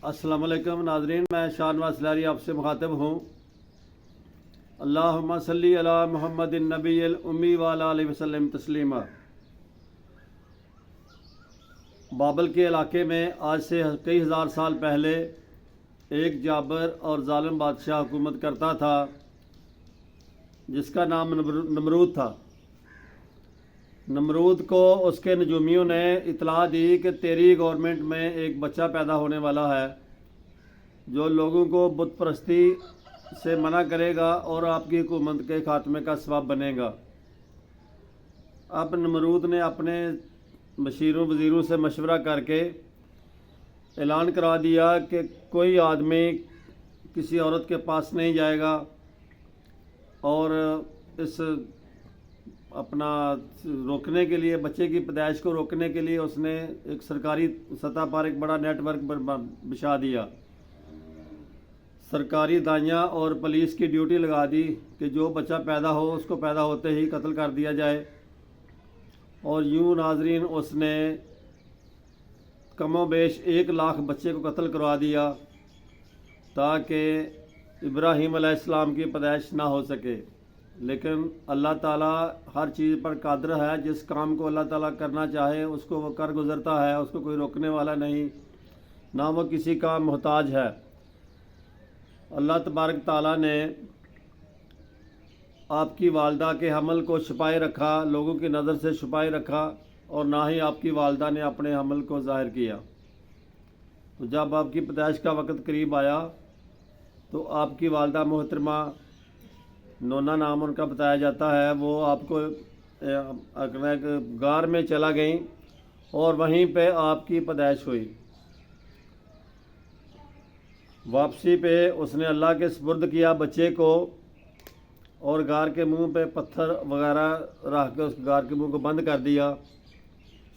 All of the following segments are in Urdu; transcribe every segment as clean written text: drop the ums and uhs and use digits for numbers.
السلام علیکم ناظرین، میں شاہ نواز لاری آپ سے مخاطب ہوں۔ اللہم صلی علی محمد النبی الامی وعلی آلہ وسلم تسلیما۔ بابل کے علاقے میں آج سے کئی ہزار سال پہلے ایک جابر اور ظالم بادشاہ حکومت کرتا تھا جس کا نام نمرود تھا۔ نمرود کو اس کے نجومیوں نے اطلاع دی کہ تیری گورنمنٹ میں ایک بچہ پیدا ہونے والا ہے جو لوگوں کو بت پرستی سے منع کرے گا اور آپ کی حکومت کے خاتمے کا سبب بنے گا۔ اب نمرود نے اپنے مشیروں وزیروں سے مشورہ کر کے اعلان کرا دیا کہ کوئی آدمی کسی عورت کے پاس نہیں جائے گا اور اس اپنا روکنے کے لیے، بچے کی پیدائش کو روکنے کے لیے اس نے ایک سرکاری سطح پر ایک بڑا نیٹ ورک بچھا دیا۔ سرکاری دائیاں اور پولیس کی ڈیوٹی لگا دی کہ جو بچہ پیدا ہو اس کو پیدا ہوتے ہی قتل کر دیا جائے، اور یوں ناظرین اس نے کم و بیش 1,00,000 بچے کو قتل کروا دیا تاکہ ابراہیم علیہ السلام کی پیدائش نہ ہو سکے۔ لیکن اللہ تعالیٰ ہر چیز پر قادر ہے، جس کام کو اللہ تعالیٰ کرنا چاہے اس کو وہ کر گزرتا ہے، اس کو کوئی روکنے والا نہیں، نہ وہ کسی کا محتاج ہے۔ اللہ تبارک تعالیٰ نے آپ کی والدہ کے حمل کو چھپائے رکھا، لوگوں کی نظر سے چھپائے رکھا، اور نہ ہی آپ کی والدہ نے اپنے حمل کو ظاہر کیا۔ تو جب آپ کی پیدائش کا وقت قریب آیا تو آپ کی والدہ محترمہ، نونا نام ان کا بتایا جاتا ہے، وہ آپ کو غار میں چلا گئیں اور وہیں پہ آپ کی پیدائش ہوئی۔ واپسی پہ اس نے اللہ کے سپرد کیا بچے کو، اور غار کے منہ پہ پتھر وغیرہ رکھ کے اس غار کے منہ کو بند کر دیا۔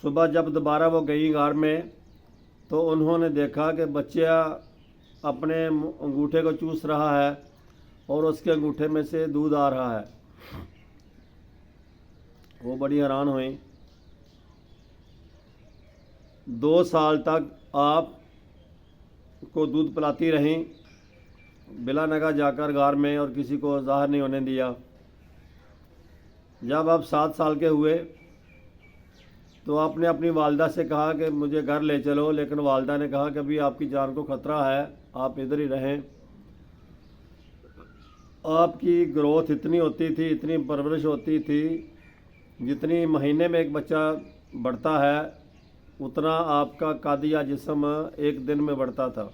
صبح جب دوبارہ وہ گئیں غار میں تو انہوں نے دیکھا کہ بچہ اپنے انگوٹھے کو چوس رہا ہے اور اس کے انگوٹھے میں سے دودھ آ رہا ہے۔ وہ بڑی حیران ہوئیں۔ 2 سال تک آپ کو دودھ پلاتی رہیں بلا نگاہ جا کر غار میں، اور کسی کو ظاہر نہیں ہونے دیا۔ جب آپ 7 سال کے ہوئے تو آپ نے اپنی والدہ سے کہا کہ مجھے گھر لے چلو، لیکن والدہ نے کہا کہ ابھی آپ کی جان کو خطرہ ہے، آپ ادھر ہی رہیں۔ آپ کی گروتھ اتنی ہوتی تھی، اتنی پرورش ہوتی تھی، جتنی مہینے میں ایک بچہ بڑھتا ہے اتنا آپ کا قد یا جسم ایک دن میں بڑھتا تھا۔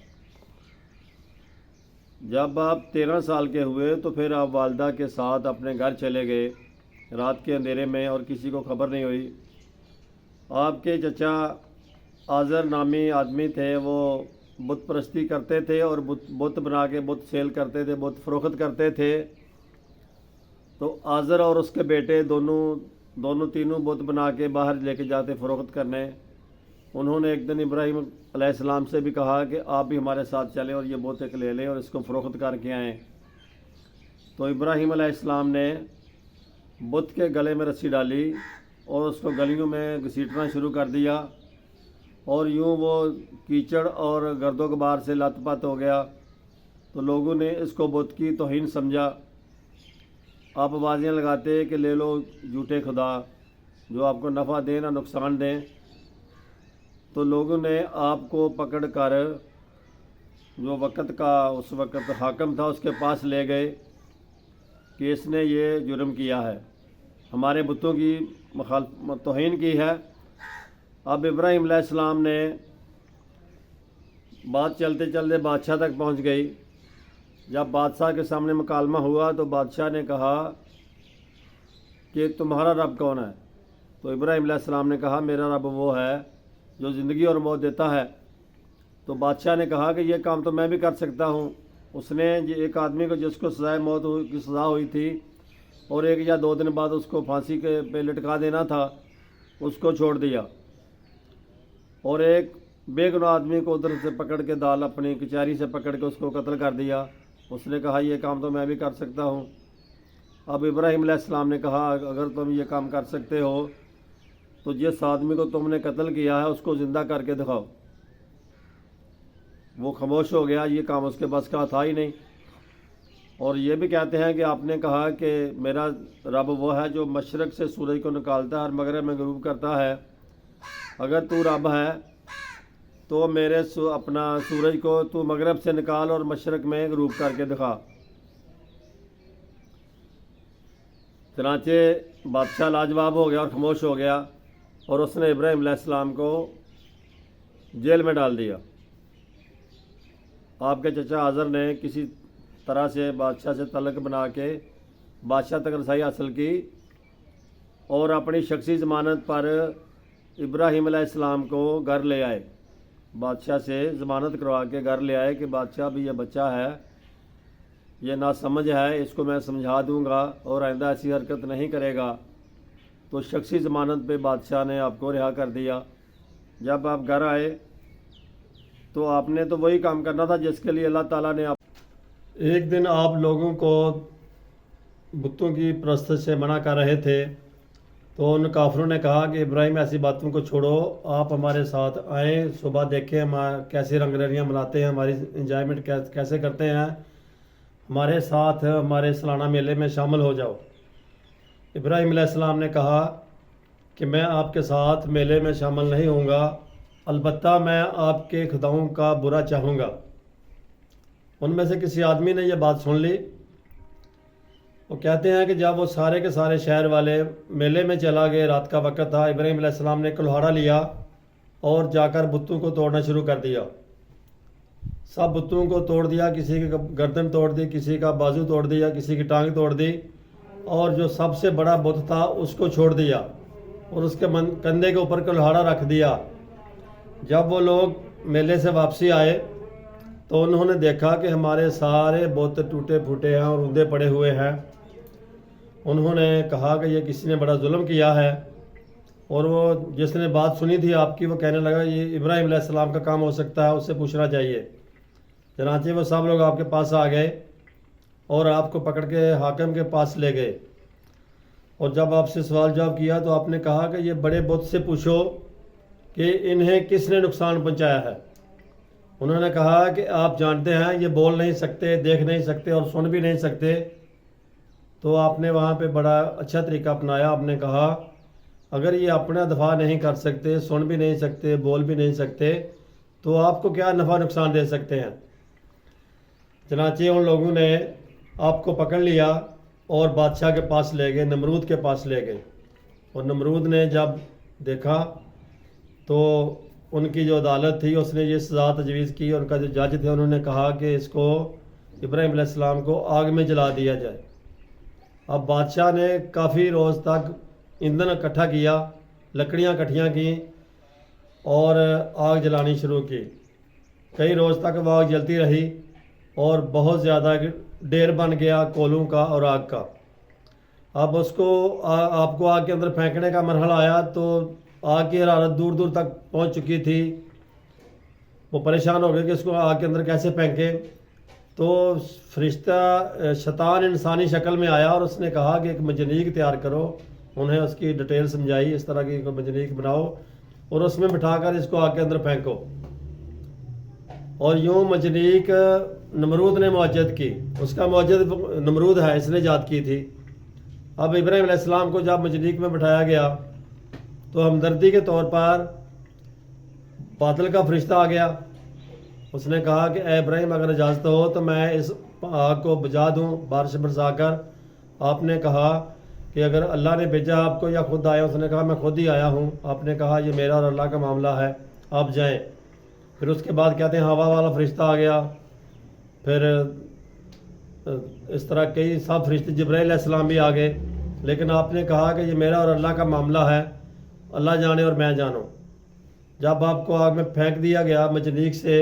جب آپ 13 سال کے ہوئے تو پھر آپ والدہ کے ساتھ اپنے گھر چلے گئے رات کے اندھیرے میں، اور کسی کو خبر نہیں ہوئی۔ آپ کے چچا آذر نامی آدمی تھے، وہ بت پرستی کرتے تھے اور بت بنا کے بت سیل کرتے تھے، بت فروخت کرتے تھے۔ تو آذر اور اس کے بیٹے دونوں تینوں بت بنا کے باہر لے کے جاتے فروخت کرنے۔ انہوں نے ایک دن ابراہیم علیہ السلام سے بھی کہا کہ آپ بھی ہمارے ساتھ چلیں اور یہ بت ایک لے لیں اور اس کو فروخت کر کے آئیں۔ تو ابراہیم علیہ السلام نے بت کے گلے میں رسی ڈالی اور اس کو گلیوں میں گھسیٹنا شروع کر دیا، اور یوں وہ کیچڑ اور گرد و غبار سے لت پت ہو گیا۔ تو لوگوں نے اس کو بت کی توہین سمجھا۔ آپ آوازیں لگاتے کہ لے لو جھوٹے خدا جو آپ کو نفع دیں نہ نقصان دیں۔ تو لوگوں نے آپ کو پکڑ کر جو وقت کا اس وقت حاکم تھا اس کے پاس لے گئے کہ اس نے یہ جرم کیا ہے، ہمارے بتوں کی توہین کی ہے۔ اب ابراہیم علیہ السلام نے بات چلتے چلتے بادشاہ تک پہنچ گئی۔ جب بادشاہ کے سامنے مکالمہ ہوا تو بادشاہ نے کہا کہ تمہارا رب کون ہے؟ تو ابراہیم علیہ السلام نے کہا میرا رب وہ ہے جو زندگی اور موت دیتا ہے۔ تو بادشاہ نے کہا کہ یہ کام تو میں بھی کر سکتا ہوں۔ اس نے ایک آدمی کو جس کو سزائے موت کی سزا ہوئی تھی اور 1 یا 2 دن بعد اس کو پھانسی کے پہ لٹکا دینا تھا، اس کو چھوڑ دیا، اور ایک بے گناہ آدمی کو ادھر سے پکڑ کے دال اپنی کچہری سے پکڑ کے اس کو قتل کر دیا۔ اس نے کہا یہ کام تو میں بھی کر سکتا ہوں۔ اب ابراہیم علیہ السلام نے کہا اگر تم یہ کام کر سکتے ہو تو جس آدمی کو تم نے قتل کیا ہے اس کو زندہ کر کے دکھاؤ۔ وہ خاموش ہو گیا، یہ کام اس کے بس کا تھا ہی نہیں۔ اور یہ بھی کہتے ہیں کہ آپ نے کہا کہ میرا رب وہ ہے جو مشرق سے سورج کو نکالتا ہے اور مغرب میں غروب کرتا ہے، اگر تو رب ہے تو میرے اپنا سورج کو تو مغرب سے نکال اور مشرق میں غروب کر کے دکھا۔ چنانچہ بادشاہ لاجواب ہو گیا اور خاموش ہو گیا، اور اس نے ابراہیم علیہ السلام کو جیل میں ڈال دیا۔ آپ کے چچا آزر نے کسی طرح سے بادشاہ سے تعلق بنا کے بادشاہ تک رسائی حاصل کی اور اپنی شخصی ضمانت پر ابراہیم علیہ السلام کو گھر لے آئے۔ بادشاہ سے ضمانت کروا کے گھر لے آئے کہ بادشاہ بھی یہ بچہ ہے، یہ ناسمجھ ہے، اس کو میں سمجھا دوں گا اور آئندہ ایسی حرکت نہیں کرے گا۔ تو شخصی ضمانت پہ بادشاہ نے آپ کو رہا کر دیا۔ جب آپ گھر آئے تو آپ نے تو وہی کام کرنا تھا جس کے لیے اللہ تعالیٰ نے ایک دن آپ لوگوں کو بتوں کی پرستش سے منع کر رہے تھے، تو ان کافروں نے کہا کہ ابراہیم ایسی باتوں کو چھوڑو، آپ ہمارے ساتھ آئیں، صبح دیکھیں ہم کیسی رنگ رلیاں مناتے ہیں، ہماری انجوائمنٹ کیسے کرتے ہیں، ہمارے ساتھ ہمارے سالانہ میلے میں شامل ہو جاؤ۔ ابراہیم علیہ السلام نے کہا کہ میں آپ کے ساتھ میلے میں شامل نہیں ہوں گا، البتہ میں آپ کے خداؤں کا برا چاہوں گا۔ ان میں سے کسی آدمی نے یہ بات سن لی۔ وہ کہتے ہیں کہ جب وہ سارے کے سارے شہر والے میلے میں چلا گئے، رات کا وقت تھا، ابراہیم علیہ السلام نے کلہاڑا لیا اور جا کر بتوں کو توڑنا شروع کر دیا۔ سب بتوں کو توڑ دیا، کسی کی گردن توڑ دی، کسی کا بازو توڑ دیا، کسی کی ٹانگ توڑ دی، اور جو سب سے بڑا بت تھا اس کو چھوڑ دیا اور اس کے کندھے کے اوپر کلہاڑا رکھ دیا۔ جب وہ لوگ میلے سے واپسی آئے تو انہوں نے دیکھا کہ ہمارے سارے بت ٹوٹے پھوٹے ہیں اور اوندے پڑے ہوئے ہیں۔ انہوں نے کہا کہ یہ کسی نے بڑا ظلم کیا ہے، اور وہ جس نے بات سنی تھی آپ کی، وہ کہنے لگا یہ ابراہیم علیہ السلام کا کام ہو سکتا ہے، اس سے پوچھنا چاہیے۔ چنانچہ وہ سب لوگ آپ کے پاس آ گئے اور آپ کو پکڑ کے حاکم کے پاس لے گئے، اور جب آپ سے سوال جواب کیا تو آپ نے کہا کہ یہ بڑے بت سے پوچھو کہ انہیں کس نے نقصان پہنچایا ہے۔ انہوں نے کہا کہ آپ جانتے ہیں یہ بول نہیں سکتے، دیکھ نہیں سکتے اور سن بھی نہیں سکتے۔ تو آپ نے وہاں پہ بڑا اچھا طریقہ اپنایا۔ آپ نے کہا اگر یہ اپنا دفاع نہیں کر سکتے، سن بھی نہیں سکتے، بول بھی نہیں سکتے، تو آپ کو کیا نفع نقصان دے سکتے ہیں۔ چنانچہ ان لوگوں نے آپ کو پکڑ لیا اور بادشاہ کے پاس لے گئے، نمرود کے پاس لے گئے، اور نمرود نے جب دیکھا تو ان کی جو عدالت تھی اس نے یہ سزا تجویز کی، اور ان کا جو جج تھے انہوں نے کہا کہ اس کو ابراہیم علیہ السلام کو آگ میں جلا دیا جائے۔ اب بادشاہ نے کافی روز تک ایندھن اکٹھا کیا، لکڑیاں اکٹھیاں کیں اور آگ جلانی شروع کی۔ کئی روز تک وہ آگ جلتی رہی اور بہت زیادہ ڈیر بن گیا کولوں کا اور آگ کا۔ اب اس کو آپ کو آگ کے اندر پھینکنے کا مرحلہ آیا تو آگ کی حرارت دور دور تک پہنچ چکی تھی۔ وہ پریشان ہو گئے کہ اس کو آگ کے اندر کیسے پھینکیں۔ تو فرشتہ شیطان انسانی شکل میں آیا اور اس نے کہا کہ ایک منجنیق تیار کرو۔ انہیں اس کی ڈیٹیل سمجھائی، اس طرح کی کوئی منجنیق بناؤ اور اس میں بٹھا کر اس کو آگ کے اندر پھینکو۔ اور یوں منجنیق نمرود نے معجزت کی، اس کا معجزت نمرود ہے، اس نے ایجاد کی تھی۔ اب ابراہیم علیہ السلام کو جب منجنیق میں بٹھایا گیا تو ہمدردی کے طور پر باطل کا فرشتہ آ گیا۔ اس نے کہا کہ اے ابراہیم اگر اجازت ہو تو میں اس آگ کو بجھا دوں بارش برسا کر۔ آپ نے کہا کہ اگر اللہ نے بھیجا آپ کو یا خود آیا؟ اس نے کہا میں خود ہی آیا ہوں۔ آپ نے کہا یہ میرا اور اللہ کا معاملہ ہے، آپ جائیں۔ پھر اس کے بعد کہتے ہیں ہوا والا فرشتہ آ گیا، پھر اس طرح کئی سب فرشتے، جبرائیل علیہ السلام بھی آ گئے، لیکن آپ نے کہا کہ یہ میرا اور اللہ کا معاملہ ہے، اللہ جانے اور میں جانوں۔ جب آپ کو آگ میں پھینک دیا گیا منجنیق سے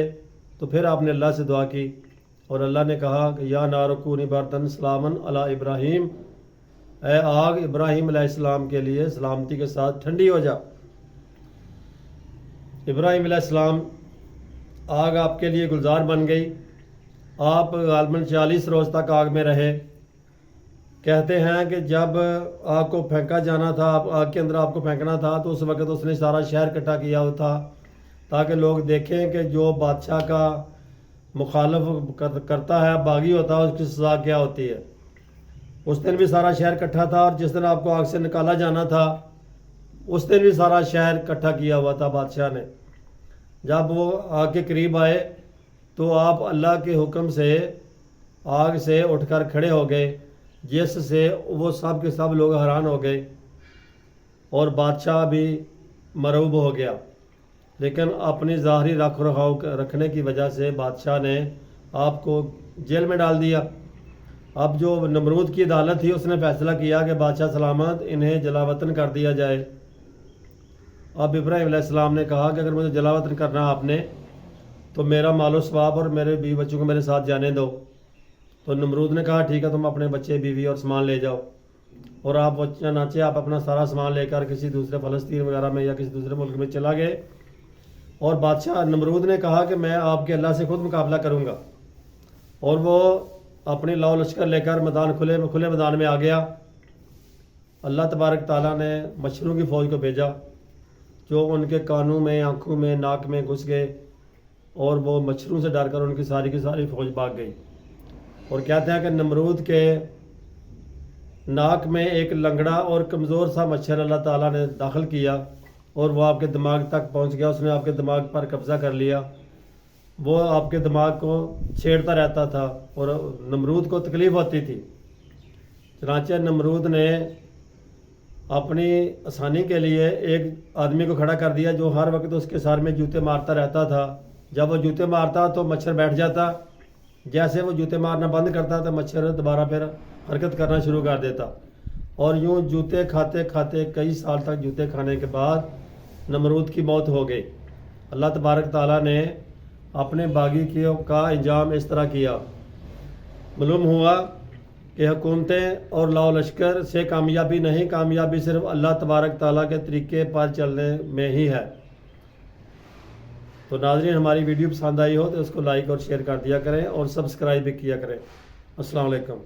تو پھر آپ نے اللہ سے دعا کی اور اللہ نے کہا کہ یا نار کونی بردن سلامن علی ابراہیم، اے آگ ابراہیم علیہ السلام کے لیے سلامتی کے ساتھ ٹھنڈی ہو جا۔ ابراہیم علیہ السلام آگ آپ کے لیے گلزار بن گئی۔ آپ غالباً 40 روز تک آگ میں رہے۔ کہتے ہیں کہ جب آگ کو پھینکا جانا تھا، آگ کے اندر آپ کو پھینکنا تھا، تو اس وقت اس نے سارا شہر اکٹھا کیا ہوا تھا تاکہ لوگ دیکھیں کہ جو بادشاہ کا مخالف کرتا ہے، باغی ہوتا ہے، اس کی سزا کیا ہوتی ہے۔ اس دن بھی سارا شہر اکٹھا تھا، اور جس دن آپ کو آگ سے نکالا جانا تھا اس دن بھی سارا شہر اکٹھا کیا ہوا تھا بادشاہ نے۔ جب وہ آگ کے قریب آئے تو آپ اللہ کے حکم سے آگ سے اٹھ کر کھڑے ہو گئے، جس سے وہ سب کے سب لوگ حیران ہو گئے، اور بادشاہ بھی مرعوب ہو گیا۔ لیکن اپنی ظاہری رکھ رکھاؤ رکھنے کی وجہ سے بادشاہ نے آپ کو جیل میں ڈال دیا۔ اب جو نمرود کی عدالت تھی اس نے فیصلہ کیا کہ بادشاہ سلامت انہیں جلا وطن کر دیا جائے۔ اب ابراہیم علیہ السلام نے کہا کہ اگر مجھے جلا وطن کرنا آپ نے تو میرا مال و ثواب اور میرے بیوی بچوں کو میرے ساتھ جانے دو۔ تو نمرود نے کہا ٹھیک ہے، تم اپنے بچے بیوی اور سامان لے جاؤ، اور آپ چنانچہ آپ اپنا سارا سامان لے کر کسی دوسرے فلسطین وغیرہ میں یا کسی دوسرے ملک میں چلا گئے۔ اور بادشاہ نمرود نے کہا کہ میں آپ کے اللہ سے خود مقابلہ کروں گا، اور وہ اپنی لاؤ لشکر لے کر کھلے میدان میں آ گیا۔ اللہ تبارک تعالیٰ نے مچھروں کی فوج کو بھیجا جو ان کے کانوں میں، آنکھوں میں، ناک میں گھس گئے، اور وہ مچھروں سے ڈر کر ان کی ساری فوج بھاگ گئی۔ اور کہتے ہیں کہ نمرود کے ناک میں ایک لنگڑا اور کمزور سا مچھر اللہ تعالیٰ نے داخل کیا، اور وہ آپ کے دماغ تک پہنچ گیا، اس نے آپ کے دماغ پر قبضہ کر لیا۔ وہ آپ کے دماغ کو چھیڑتا رہتا تھا اور نمرود کو تکلیف ہوتی تھی۔ چنانچہ نمرود نے اپنی آسانی کے لیے ایک آدمی کو کھڑا کر دیا جو ہر وقت اس کے سر میں جوتے مارتا رہتا تھا۔ جب وہ جوتے مارتا تو مچھر بیٹھ جاتا، جیسے وہ جوتے مارنا بند کرتا تو مچھر دوبارہ پھر حرکت کرنا شروع کر دیتا، اور یوں جوتے کھاتے کھاتے کئی سال تک جوتے کھانے کے بعد نمرود کی موت ہو گئی۔ اللہ تبارک تعالیٰ نے اپنے باغی کا انجام اس طرح کیا۔ معلوم ہوا کہ حکومتیں اور لاؤ لشکر سے کامیابی نہیں، کامیابی صرف اللہ تبارک تعالیٰ کے طریقے پر چلنے میں ہی ہے۔ تو ناظرین، ہماری ویڈیو پسند آئی ہو تو اس کو لائک اور شیئر کر دیا کریں، اور سبسکرائب بھی کیا کریں۔ السلام علیکم۔